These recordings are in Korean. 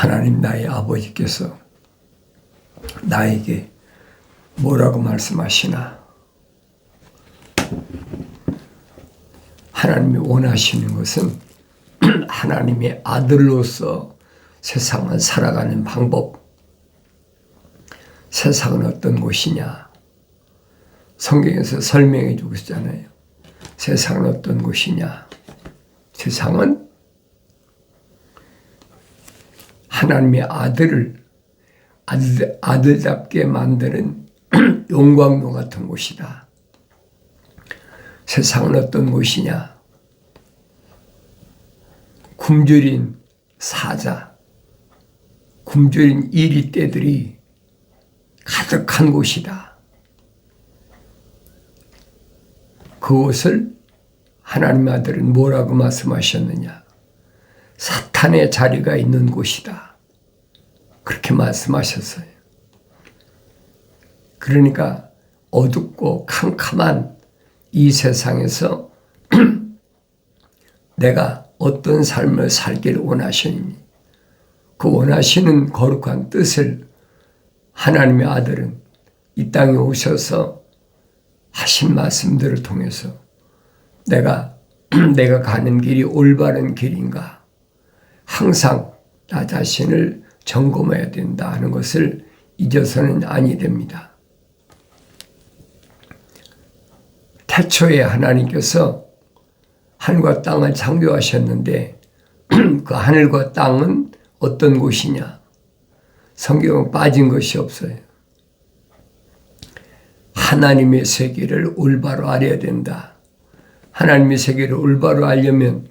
하나님 나의 아버지께서 나에게 뭐라고 말씀하시나? 하나님이 원하시는 것은 하나님의 아들로서 세상을 살아가는 방법. 세상은 어떤 곳이냐? 성경에서 설명해 주고 있잖아요. 세상은 어떤 곳이냐? 세상은 하나님의 아들답게 만드는 용광로 같은 곳이다. 세상은 어떤 곳이냐? 굶주린 사자, 굶주린 이리떼들이 가득한 곳이다. 그곳을 하나님의 아들은 뭐라고 말씀하셨느냐? 사탄의 자리가 있는 곳이다. 그렇게 말씀하셨어요. 그러니까 어둡고 캄캄한 이 세상에서 내가 어떤 삶을 살기를 원하시니 그 원하시는 거룩한 뜻을 하나님의 아들은 이 땅에 오셔서 하신 말씀들을 통해서 내가 가는 길이 올바른 길인가 항상 나 자신을 점검해야 된다 하는 것을 잊어서는 아니 됩니다. 태초에 하나님께서 하늘과 땅을 창조하셨는데 그 하늘과 땅은 어떤 곳이냐? 성경은 빠진 것이 없어요. 하나님의 세계를 올바로 알아야 된다. 하나님의 세계를 올바로 알려면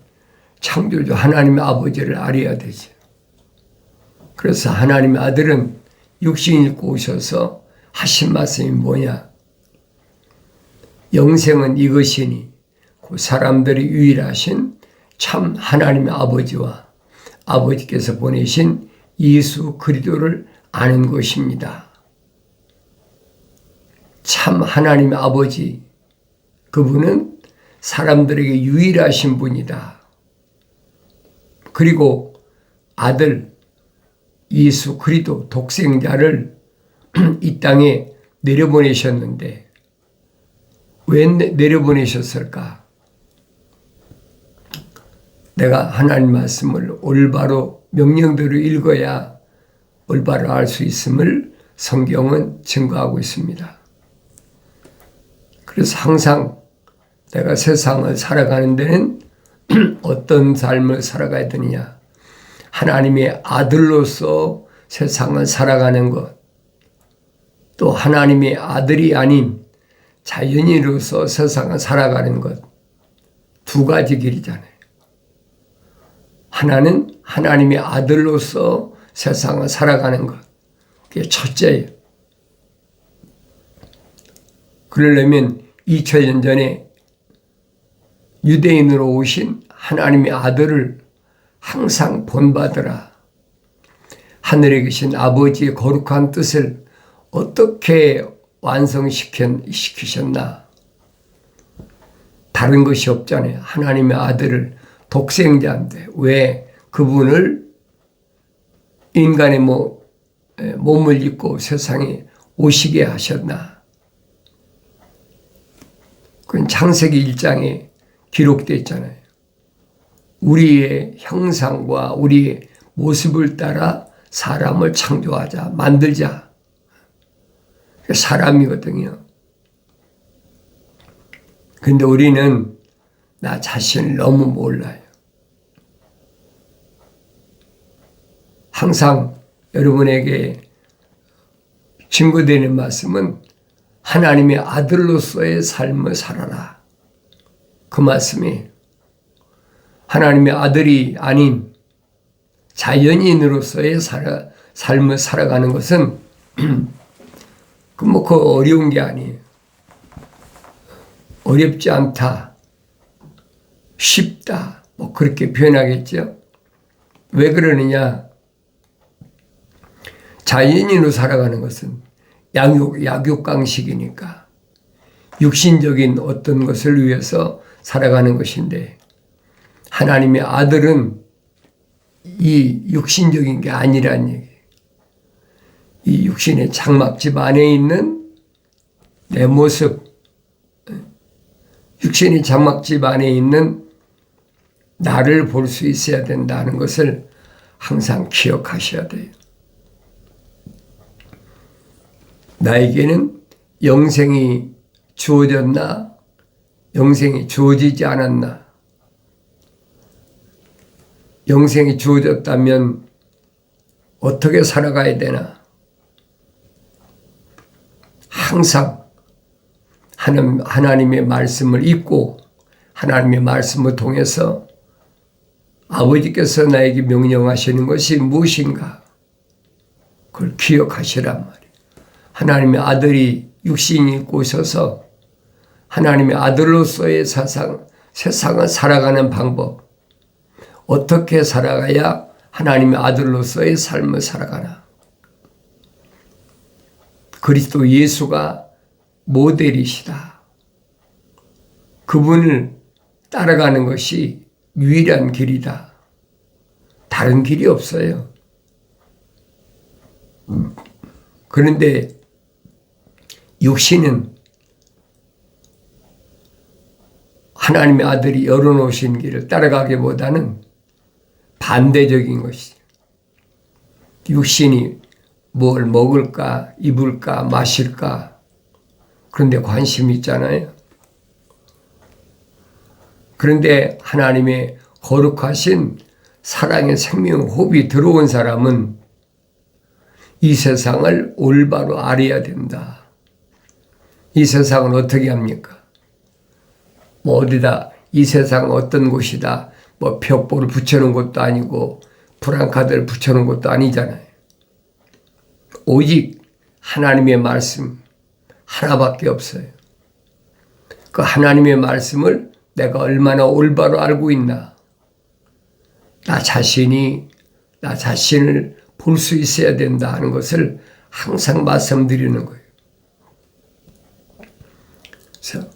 창조주 하나님의 아버지를 알아야 되죠. 그래서 하나님의 아들은 육신을 입고 오셔서 하신 말씀이 뭐냐? 영생은 이것이니 그 사람들이 유일하신 참 하나님의 아버지와 아버지께서 보내신 예수 그리스도를 아는 것입니다. 참 하나님의 아버지, 그분은 사람들에게 유일하신 분이다. 그리고 아들 예수 그리스도 독생자를 이 땅에 내려보내셨는데 왜 내려보내셨을까? 내가 하나님 말씀을 올바로 명령대로 읽어야 올바로 알 수 있음을 성경은 증거하고 있습니다. 그래서 항상 내가 세상을 살아가는 데는 어떤 삶을 살아가야 되느냐? 하나님의 아들로서 세상을 살아가는 것, 또 하나님의 아들이 아닌 자연인으로서 세상을 살아가는 것, 두 가지 길이잖아요. 하나는 하나님의 아들로서 세상을 살아가는 것, 그게 첫째예요. 그러려면 2000년 전에 유대인으로 오신 하나님의 아들을 항상 본받으라. 하늘에 계신 아버지의 거룩한 뜻을 어떻게 완성시키셨나? 다른 것이 없잖아요. 하나님의 아들을 독생자인데 왜 그분을 인간의 몸을 입고 세상에 오시게 하셨나? 그건 창세기 1장에 기록되어 있잖아요. 우리의 형상과 우리의 모습을 따라 사람을 창조하자, 만들자. 사람이거든요. 근데 우리는 나 자신을 너무 몰라요. 항상 여러분에게 증거되는 말씀은 하나님의 아들로서의 삶을 살아라. 그 말씀이 하나님의 아들이 아닌 자연인으로서의 삶을 살아가는 것은 그 어려운 게 아니에요. 어렵지 않다, 쉽다, 그렇게 표현하겠죠. 왜 그러느냐? 자연인으로 살아가는 것은 약육강식이니까 육신적인 어떤 것을 위해서 살아가는 것인데 하나님의 아들은 이 육신적인 게 아니란 얘기예요. 이 육신의 장막집 안에 있는 내 모습, 육신의 장막집 안에 있는 나를 볼 수 있어야 된다는 것을 항상 기억하셔야 돼요. 나에게는 영생이 주어졌나? 영생이 주어지지 않았나? 영생이 주어졌다면 어떻게 살아가야 되나? 항상 하나님의 말씀을 읽고 하나님의 말씀을 통해서 아버지께서 나에게 명령하시는 것이 무엇인가? 그걸 기억하시란 말이에요. 하나님의 아들이 육신이 입고 오셔서 하나님의 아들로서의 세상을 살아가는 방법, 어떻게 살아가야 하나님의 아들로서의 삶을 살아가나? 그리스도 예수가 모델이시다. 그분을 따라가는 것이 유일한 길이다. 다른 길이 없어요. 그런데 육신은 하나님의 아들이 열어놓으신 길을 따라가기보다는 반대적인 것이죠. 육신이 뭘 먹을까, 입을까, 마실까, 그런데 관심이 있잖아요. 그런데 하나님의 거룩하신 사랑의 생명 호흡이 들어온 사람은 이 세상을 올바로 알아야 된다. 이 세상은 어떻게 합니까? 뭐 어디다 이 세상은 어떤 곳이다. 뭐 벽보를 붙여놓은 것도 아니고 프랑카드를 붙여놓은 것도 아니잖아요. 오직 하나님의 말씀 하나밖에 없어요. 그 하나님의 말씀을 내가 얼마나 올바로 알고 있나. 나 자신을 볼 수 있어야 된다 하는 것을 항상 말씀드리는 거예요. 그래서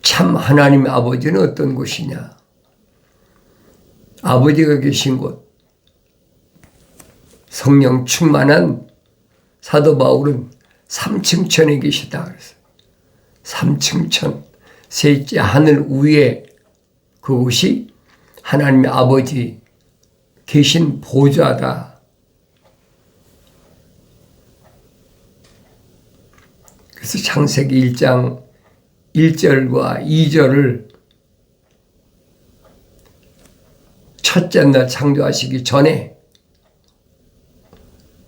참 하나님의 아버지는 어떤 곳이냐. 아버지가 계신 곳, 성령 충만한 사도 바울은 삼층천에 계시다 그랬어요. 삼층천, 셋째 하늘 위에 그곳이 하나님의 아버지 계신 보좌다. 그래서 창세기 1장 1절과 2절을 첫째 날 창조하시기 전에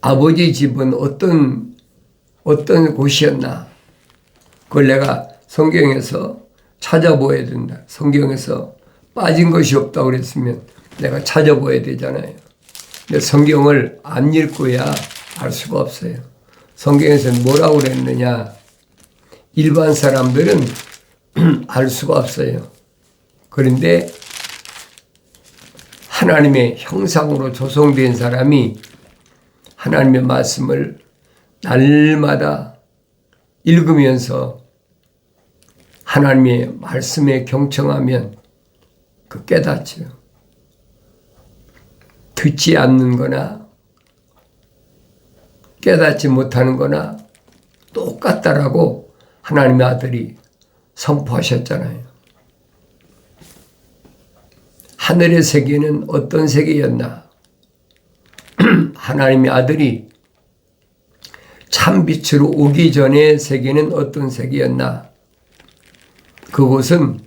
아버지 집은 어떤 곳이었나? 그걸 내가 성경에서 찾아봐야 된다. 성경에서 빠진 것이 없다고 그랬으면 내가 찾아봐야 되잖아요. 근데 성경을 안 읽고야 알 수가 없어요. 성경에서는 뭐라고 그랬느냐? 일반 사람들은 알 수가 없어요. 그런데 하나님의 형상으로 조성된 사람이 하나님의 말씀을 날마다 읽으면서 하나님의 말씀에 경청하면 그 깨닫죠. 듣지 않는 거나 깨닫지 못하는 거나 똑같다라고 하나님의 아들이 선포하셨잖아요. 하늘의 세계는 어떤 세계였나? 하나님의 아들이 참빛으로 오기 전의 세계는 어떤 세계였나? 그곳은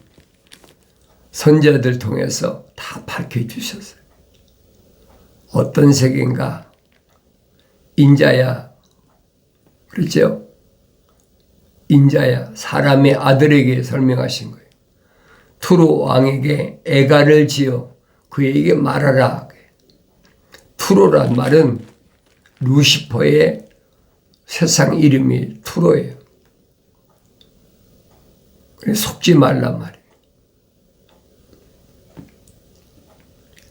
선지자들 통해서 다 밝혀주셨어요. 어떤 세계인가? 인자야. 그렇죠? 인자야. 사람의 아들에게 설명하신 거예요. 투로 왕에게 애가를 지어 그에게 말하라. 투로란 말은 루시퍼의 세상 이름이 투로예요. 속지 말란 말이에요.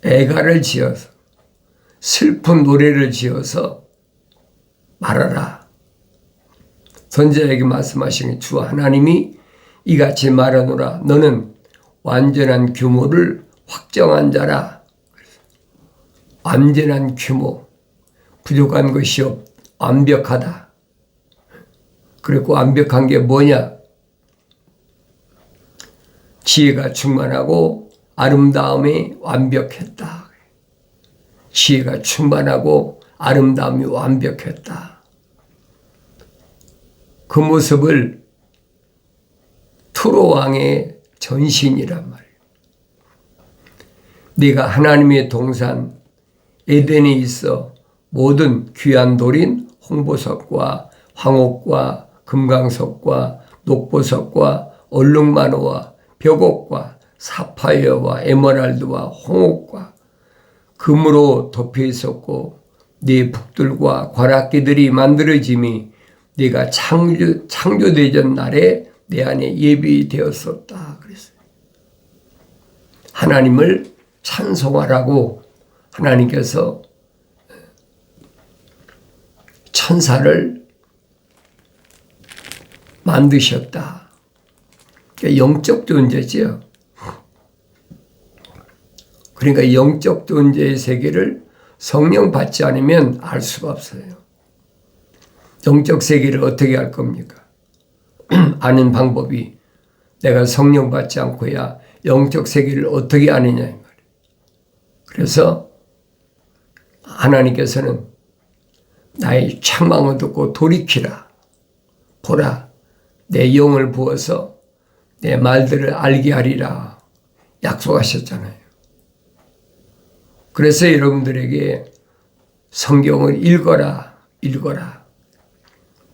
애가를 지어서 슬픈 노래를 지어서 말하라. 선지자에게 말씀하신 주 하나님이 이같이 말하노라. 너는 완전한 규모를 확정한 자라. 완전한 규모, 부족한 것이 완벽하다. 그리고 완벽한 게 뭐냐? 지혜가 충만하고 아름다움이 완벽했다. 지혜가 충만하고 아름다움이 완벽했다. 그 모습을 투로 왕의 전신이란 말이에요. 네가 하나님의 동산 에덴에 있어 모든 귀한 돌인 홍보석과 황옥과 금강석과 녹보석과 얼룩마노와 벽옥과 사파이어와 에메랄드와 홍옥과 금으로 덮여 있었고 네 북들과 관악기들이 만들어짐이 네가 창조되던 날에 내 안에 예비되었었다. 그랬어요. 하나님을 찬송하라고 하나님께서 천사를 만드셨다. 영적 존재죠. 그러니까 영적 존재의 세계를 성령 받지 않으면 알 수가 없어요. 영적 세계를 어떻게 알 겁니까? 아는 방법이 내가 성령 받지 않고야 영적 세계를 어떻게 아느냐 이 말이에요. 그래서 하나님께서는 나의 책망을 듣고 돌이키라. 보라, 내 영을 부어서 내 말들을 알게 하리라 약속하셨잖아요. 그래서 여러분들에게 성경을 읽어라.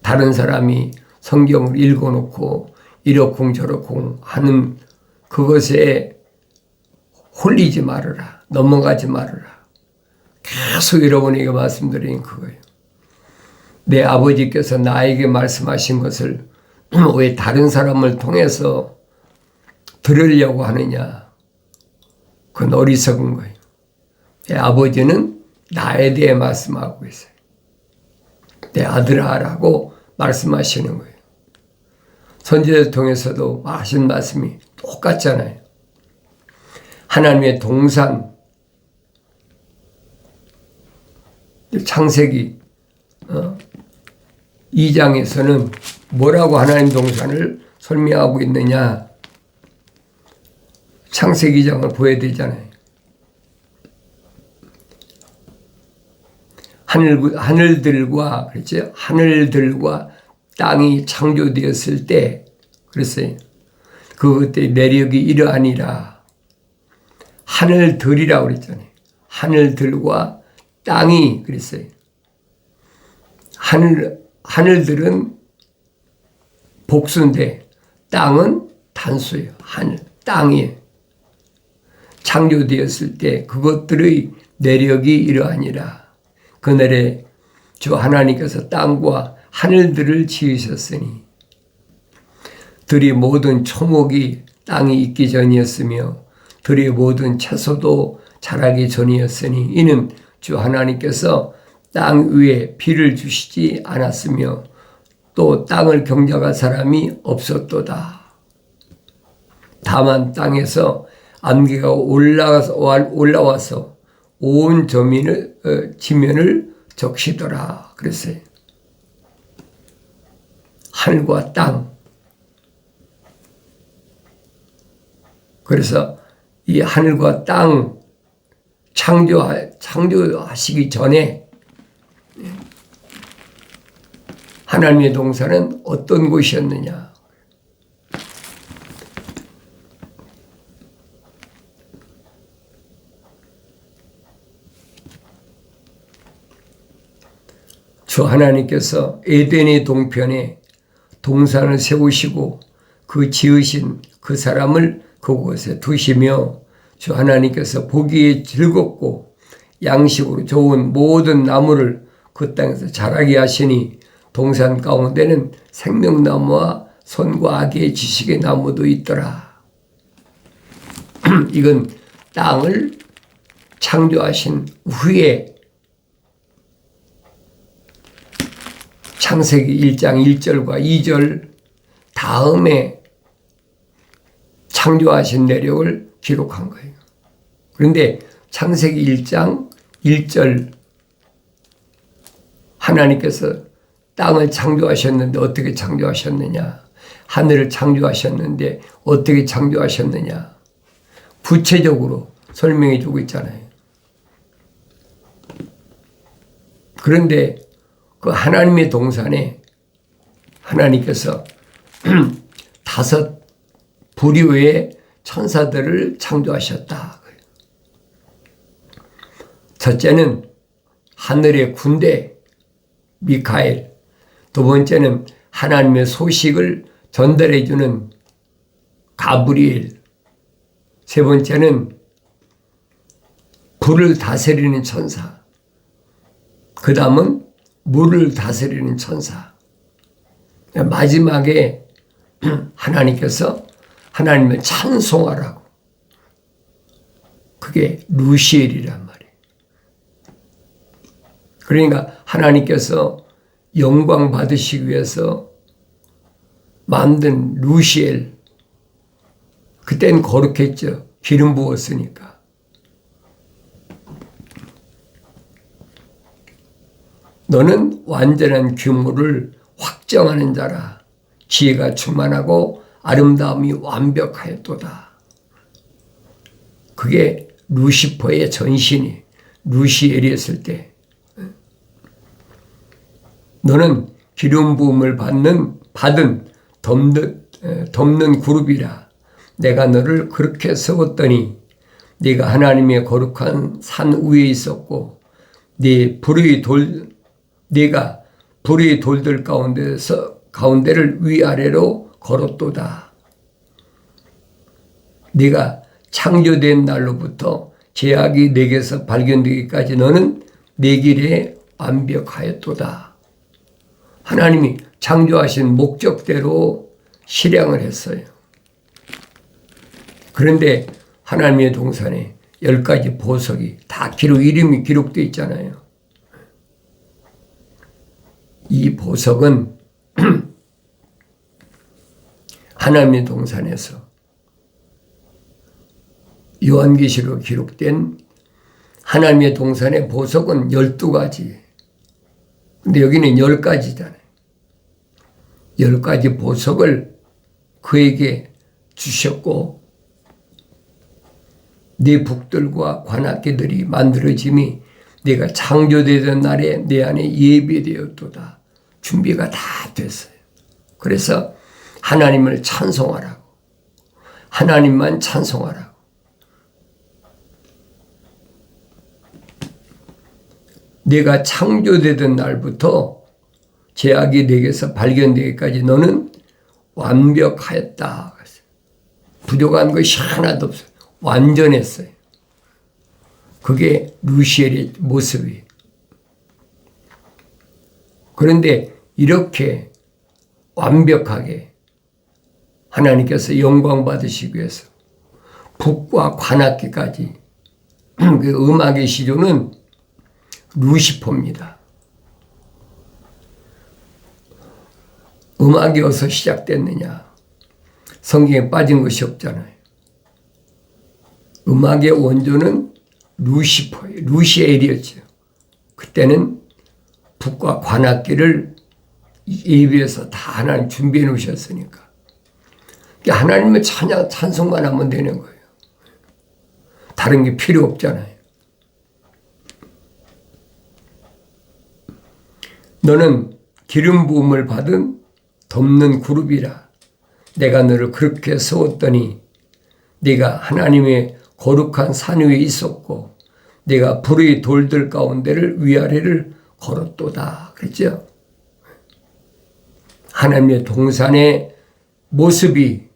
다른 사람이 성경을 읽어놓고 이러쿵저러쿵 하는 그것에 홀리지 말아라. 넘어가지 말아라. 계속 여러분에게 말씀드린 그거예요. 내 아버지께서 나에게 말씀하신 것을 왜 다른 사람을 통해서 들으려고 하느냐. 그건 어리석은 거예요. 내 아버지는 나에 대해 말씀하고 있어요. 내 아들아라고 말씀하시는 거예요. 선지자를 통해서도 하신 말씀이 똑같잖아요. 하나님의 동산, 창세기 2장에서는 뭐라고 하나님 동산을 설명하고 있느냐. 창세기 2장을 보여야 되잖아요. 하늘들과, 그렇죠? 하늘들과 땅이 창조되었을 때, 그랬어요. 그때 내력이 이러하니라. 하늘들이라고 그랬잖아요. 하늘들과 땅이, 그랬어요. 하늘들은 복수인데, 땅은 단수예요. 땅이 창조되었을 때 그것들의 내력이 이러하니라. 그날에 주 하나님께서 땅과 하늘들을 지으셨으니 들의 모든 초목이 땅이 있기 전이었으며 들의 모든 채소도 자라기 전이었으니 이는 주 하나님께서 땅 위에 비를 주시지 않았으며 또 땅을 경작할 사람이 없었도다. 다만 땅에서 안개가 올라와서 온 지면을 적시더라. 그랬어요. 하늘과 땅. 그래서 이 하늘과 땅 창조하시기 전에 하나님의 동산은 어떤 곳이었느냐. 주 하나님께서 에덴의 동편에 동산을 세우시고 그 지으신 그 사람을 그곳에 두시며 주 하나님께서 보기에 즐겁고 양식으로 좋은 모든 나무를 그 땅에서 자라게 하시니 동산 가운데는 생명나무와 선과 악의 지식의 나무도 있더라. 이건 땅을 창조하신 후에 창세기 1장 1절과 2절 다음에 창조하신 내력을 기록한 거예요. 그런데 창세기 1장 1절 하나님께서 땅을 창조하셨는데 어떻게 창조하셨느냐? 하늘을 창조하셨는데 어떻게 창조하셨느냐? 구체적으로 설명해 주고 있잖아요. 그런데 그 하나님의 동산에 하나님께서 5 부류의 천사들을 창조하셨다. 첫째는 하늘의 군대 미카엘, 두 번째는 하나님의 소식을 전달해 주는 가브리엘, 세 번째는 불을 다스리는 천사, 그 다음은 물을 다스리는 천사, 마지막에 하나님께서 하나님을 찬송하라고, 그게 루시엘이란 말이에요. 그러니까 하나님께서 영광 받으시기 위해서 만든 루시엘, 그땐 거룩했죠. 기름 부었으니까. 너는 완전한 규모를 확정하는 자라. 지혜가 충만하고 아름다움이 완벽하였도다. 그게 루시퍼의 전신이 루시엘이었을 때, 너는 기름 부음을 받은 덮는 그룹이라. 내가 너를 그렇게 세웠더니 네가 하나님의 거룩한 산 위에 있었고 네가 불의 돌들 가운데를 위아래로 걸었도다. 네가 창조된 날로부터 죄악이 내게서 발견되기까지 너는 내 길에 완벽하였도다. 하나님이 창조하신 목적대로 실행을 했어요. 그런데 하나님의 동산에 10가지 보석이 다 이름이 기록되어 있잖아요. 이 보석은 하나님의 동산에서 요한계시로 기록된 하나님의 동산의 보석은 12가지. 근데 여기는 10가지잖아요. 10가지 보석을 그에게 주셨고, 네 북들과 관악기들이 만들어짐이 네가 창조되던 날에 내 안에 예비되었도다. 준비가 다 됐어요. 그래서 하나님을 찬송하라고. 하나님만 찬송하라고. 내가 창조되던 날부터 죄악이 내게서 발견되기까지 너는 완벽하였다. 부족한 것이 하나도 없어요. 완전했어요. 그게 루시엘의 모습이에요. 그런데 이렇게 완벽하게 하나님께서 영광 받으시기 위해서 북과 관악기까지, 그 음악의 시조는 루시퍼입니다. 음악이 어디서 시작됐느냐? 성경에 빠진 것이 없잖아요. 음악의 원조는 루시퍼예요. 루시엘이었죠. 그때는 북과 관악기를 예비해서 다 하나님 준비해 놓으셨으니까. 하나님의 찬송만 하면 되는 거예요. 다른 게 필요 없잖아요. 너는 기름 부음을 받은 덮는 그룹이라. 내가 너를 그렇게 세웠더니 네가 하나님의 거룩한 산 위에 있었고 네가 불의 돌들 가운데를 위아래를 걸었도다. 그랬죠? 하나님의 동산의 모습이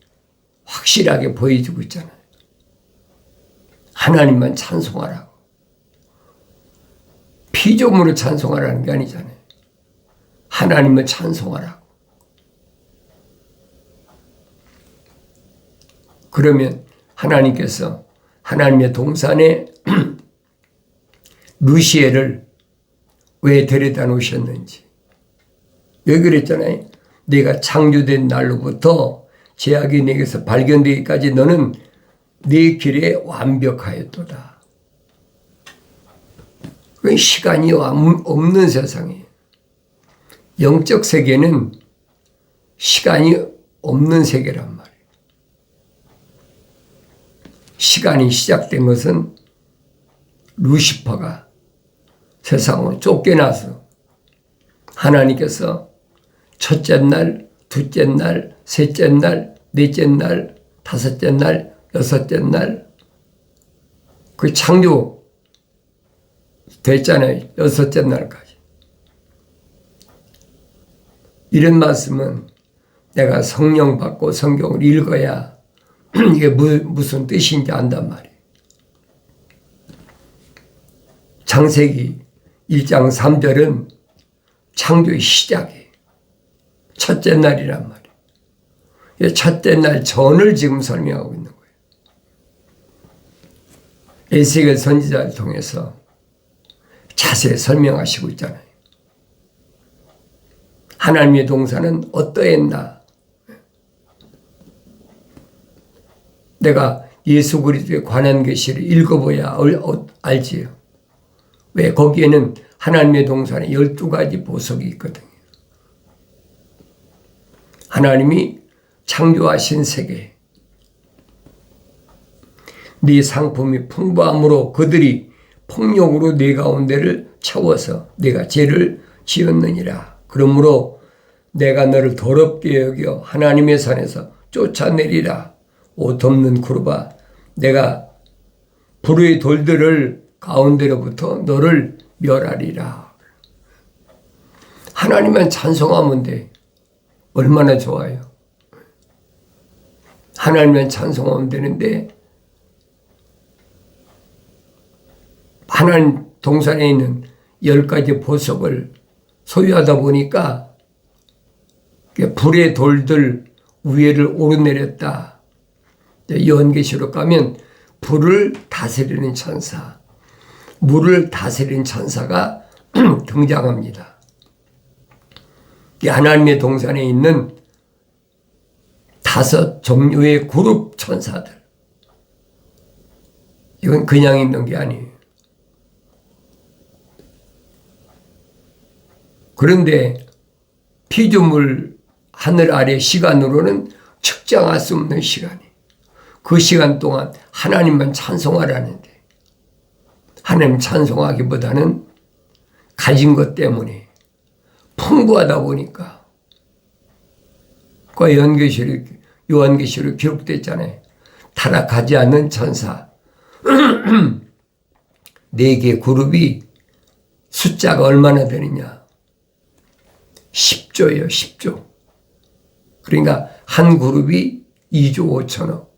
확실하게 보여지고 있잖아요. 하나님만 찬송하라고. 피조물을 찬송하라는 게 아니잖아요. 하나님을 찬송하라고. 그러면 하나님께서 하나님의 동산에 루시엘을 왜 데려다 놓으셨는지. 왜 그랬잖아요. 내가 창조된 날로부터 죄악이 내게서 발견되기까지 너는 내 길에 완벽하였도다. 그 시간이 없는 세상이에요. 영적 세계는 시간이 없는 세계란 말이에요. 시간이 시작된 것은 루시퍼가 세상으로 쫓겨나서 하나님께서 첫째 날, 둘째 날, 셋째 날, 넷째 날, 다섯째 날, 여섯째 날, 그 창조 됐잖아요. 여섯째 날까지. 이런 말씀은 내가 성령 받고 성경을 읽어야 이게 무슨 뜻인지 안단 말이에요. 창세기 1장 3절은 창조의 시작이에요. 첫째 날이란 말이에요. 첫째 날 전을 지금 설명하고 있는 거예요. 에스겔 선지자를 통해서 자세히 설명하시고 있잖아요. 하나님의 동사는 어떠했나? 내가 예수 그리스도에 관한 계시를 읽어봐야 알지요. 왜? 거기에는 하나님의 동사는 12가지 보석이 있거든요. 하나님이 창조하신 세계, 네 상품이 풍부함으로 그들이 폭력으로 네 가운데를 채워서 네가 죄를 지었느니라. 그러므로 내가 너를 더럽게 여겨 하나님의 산에서 쫓아내리라. 옷 없는 그룹아, 내가 불의 돌들을 가운데로부터 너를 멸하리라. 하나님만 찬송하면 돼. 얼마나 좋아요. 하나님만 찬송하면 되는데 하나님 동산에 있는 10가지 보석을 소유하다 보니까 불의 돌들 위에를 오르내렸다. 요한계시록 가면 불을 다스리는 천사, 물을 다스리는 천사가 등장합니다. 하나님의 동산에 있는 5 종류의 그룹 천사들. 이건 그냥 있는 게 아니에요. 그런데 피조물 하늘 아래 시간으로는 측정할 수 없는 시간이. 그 시간 동안 하나님만 찬송하라는데 하나님 찬송하기보다는 가진 것 때문에 풍부하다 보니까 그 요한계시록 기록됐잖아요. 타락하지 않는 천사 4개 그룹이 숫자가 얼마나 되느냐? 10조예요. 10조. 그러니까 한 그룹이 2조 5천억.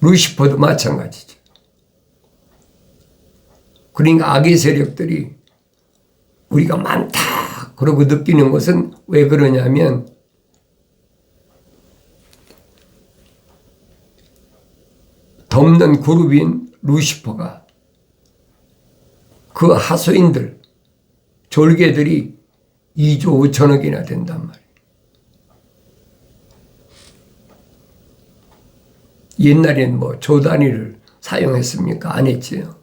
루시퍼도 마찬가지죠. 그러니까 악의 세력들이 우리가 많다 그러고 느끼는 것은 왜 그러냐면 덮는 그룹인 루시퍼가 그 하소인들 졸개들이 2조 5천억이나 된단 말이에요. 옛날엔 뭐 조 단위를 사용했습니까? 안 했지요.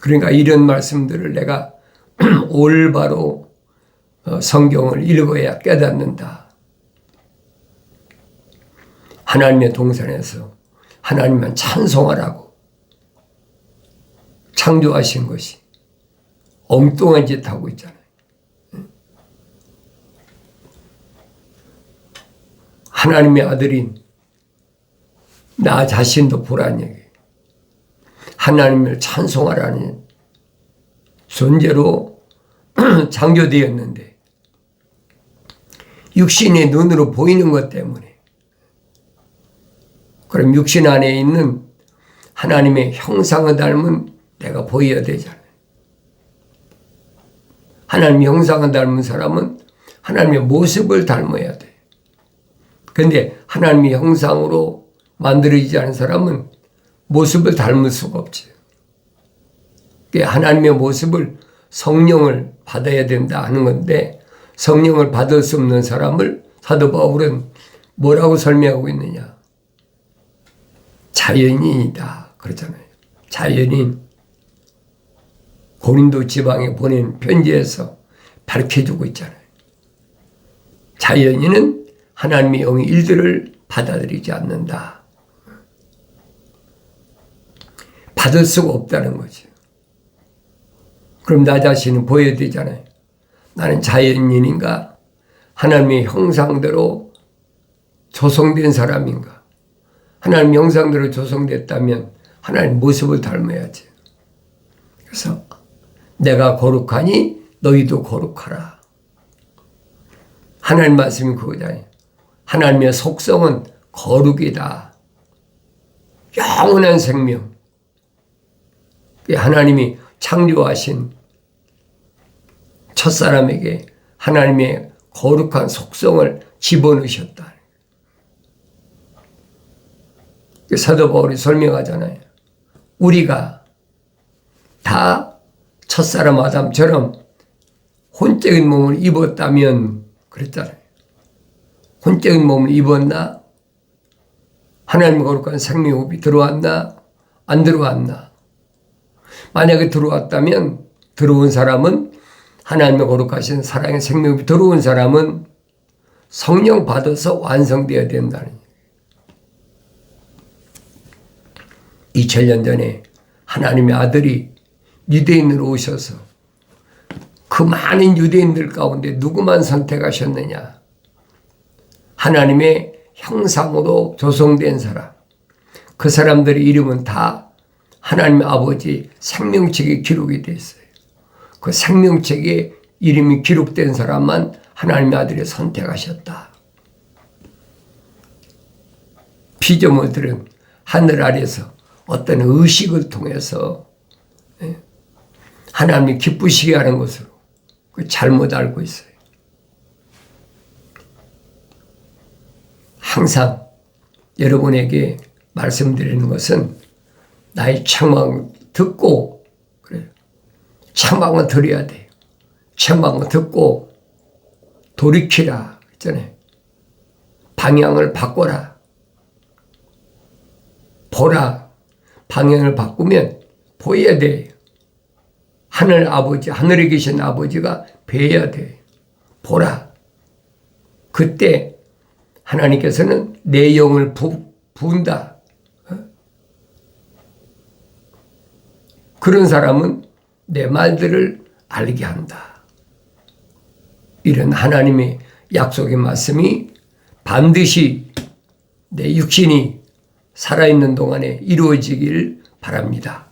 그러니까 이런 말씀들을 내가 올바로 성경을 읽어야 깨닫는다. 하나님의 동산에서 하나님만 찬송하라고 창조하신 것이 엉뚱한 짓 하고 있잖아요. 하나님의 아들인 나 자신도 보란 얘기예요. 하나님을 찬송하라는 존재로 창조되었는데 육신의 눈으로 보이는 것 때문에 그럼 육신 안에 있는 하나님의 형상을 닮은 내가 보여야 되잖아요. 하나님의 형상을 닮은 사람은 하나님의 모습을 닮아야 돼. 그런데 하나님의 형상으로 만들어지지 않은 사람은 모습을 닮을 수가 없지. 하나님의 모습을 성령을 받아야 된다 하는 건데 성령을 받을 수 없는 사람을 사도 바울은 뭐라고 설명하고 있느냐. 자연인이다 그러잖아요. 자연인. 고린도 지방에 보낸 편지에서 밝혀주고 있잖아요. 자연인은 하나님의 영의 일들을 받아들이지 않는다. 받을 수가 없다는 거죠. 그럼 나 자신은 보여야 되잖아요. 나는 자연인인가? 하나님의 형상대로 조성된 사람인가? 하나님 형상대로 조성됐다면 하나님 모습을 닮아야지. 그래서 내가 거룩하니 너희도 거룩하라. 하나님 말씀이 그거잖아요. 하나님의 속성은 거룩이다. 영원한 생명. 하나님이 창조하신 첫사람에게 하나님의 거룩한 속성을 집어넣으셨다. 사도 바울이 설명하잖아요. 우리가 다 첫사람 아담처럼 혼적인 몸을 입었다면 그랬잖아요. 혼적인 몸을 입었나? 하나님의 거룩한 생명호흡이 들어왔나? 안 들어왔나? 만약에 들어왔다면 들어온 사람은 하나님의 거룩하신 사랑의 생명이 들어온 사람은 성령 받아서 완성되어야 된다는 얘기예요. 2000년 전에 하나님의 아들이 유대인으로 오셔서 그 많은 유대인들 가운데 누구만 선택하셨느냐? 하나님의 형상으로 조성된 사람. 그 사람들의 이름은 다 하나님의 아버지 생명책에 기록이 되어 있어요. 그 생명책에 이름이 기록된 사람만 하나님의 아들이 선택하셨다. 피조물들은 하늘 아래서 어떤 의식을 통해서 하나님이 기쁘시게 하는 것으로 잘못 알고 있어요. 항상 여러분에게 말씀드리는 것은 나의 책망을 듣고 그래요. 책망을 들어야 돼요. 책망을 듣고 돌이키라 했잖아요. 방향을 바꿔라. 보라. 방향을 바꾸면 보여야 돼요. 하늘 아버지, 하늘에 계신 아버지가 뵈야 돼. 보라. 그때 하나님께서는 내 영을 부은다. 그런 사람은 내 말들을 알게 한다. 이런 하나님의 약속의 말씀이 반드시 내 육신이 살아있는 동안에 이루어지길 바랍니다.